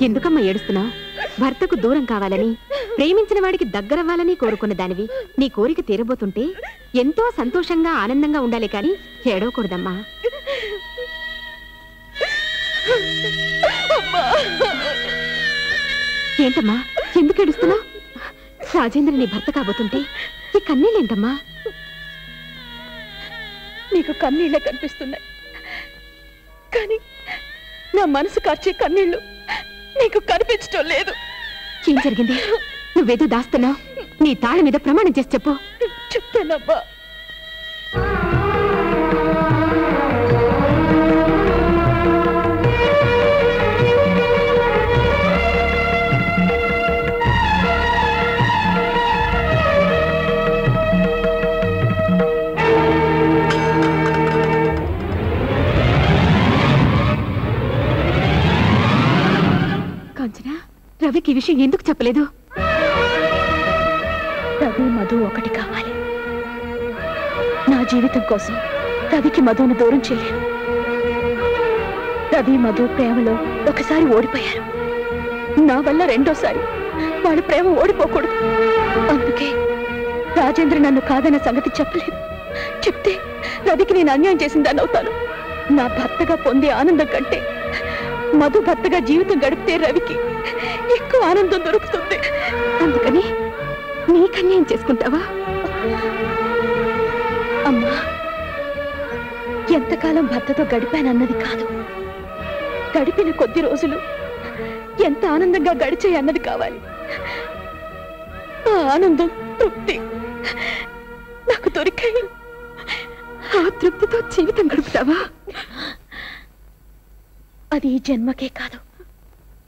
ఎందుకమ్మా ఏడుస్తున్నావు? భర్తకు దూరం కావాలని, ప్రేమించిన వాడికి దగ్గరవ్వాలని కోరుకున్న దానివి నీ కోరిక తీరబోతుంటే ఎంతో సంతోషంగా ఆనందంగా ఉండాలి కానీ ఏడవకూడదమ్మా. ఏంటమ్మా ఎందుకు ఏడుస్తున్నావు? రాజేంద్ర నీ భర్త కాబోతుంటే ఈ కన్నీళ్ళేంటమ్మా? నీకు కన్నీళ్ళే కనిపిస్తున్నాయి కానీ నా మనసు కార్చే కన్నీళ్లు నీకు కనిపించడం లేదు. ఏం జరిగింది? నువ్వేదో దాస్తున్నావు. నీ తాళ మీద ప్రమాణం చేసి చెప్పు. చెప్తానమ్మా. కాంచనా, రవికి ఈ విషయం ఎందుకు చెప్పలేదు? రవి మధు ఒకటి కావాలి. నా జీవితం కోసం రవికి మధును దూరం చేయలేను. రవి మధు ప్రేమలో ఒకసారి ఓడిపోయారు. నా వల్ల రెండోసారి వాళ్ళ ప్రేమ ఓడిపోకూడదు. అందుకే రాజేంద్ర నన్ను కాదన్న సంగతి చెప్పలేదు. చెప్తే రవికి నేను అన్యాయం చేసిందని అవుతాను. నా భర్తగా పొందే ఆనందం కంటే మధు భర్తగా జీవితం గడిపితే రవికి ఎక్కువ ఆనందం దొరుకుతుంది. అందుకని నీకన్యాయం చేసుకుంటావా? అమ్మా, ఎంతకాలం భర్తతో గడిపానన్నది కాదు, గడిపిన కొద్ది రోజులు ఎంత ఆనందంగా గడిచాయి అన్నది కావాలి. ఆ ఆనందం, తృప్తి నాకు దొరికాయి. ఆ తృప్తితో జీవితం గడుపుతావా? అది ఈ జన్మకే కాదు,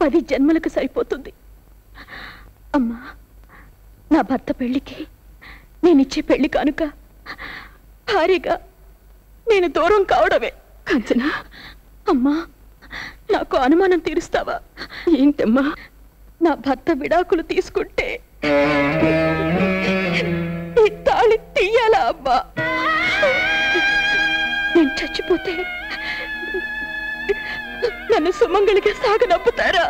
10 జన్మలకు సరిపోతుంది. అమ్మా, నా భర్త పెళ్లికి నేనిచ్చే పెళ్లి కానుక భారీగా నేను దూరం కావడమే. కాంచనా, అమ్మా నాకు అనుమానం తీరుస్తావా? ఏంటమ్మా? నా భర్త విడాకులు తీసుకుంటే ఈ తాళి తీయాలా అమ్మా? నేను చచ్చిపోతే నన్ను సుమంగళిగా సాగనంపుతారా?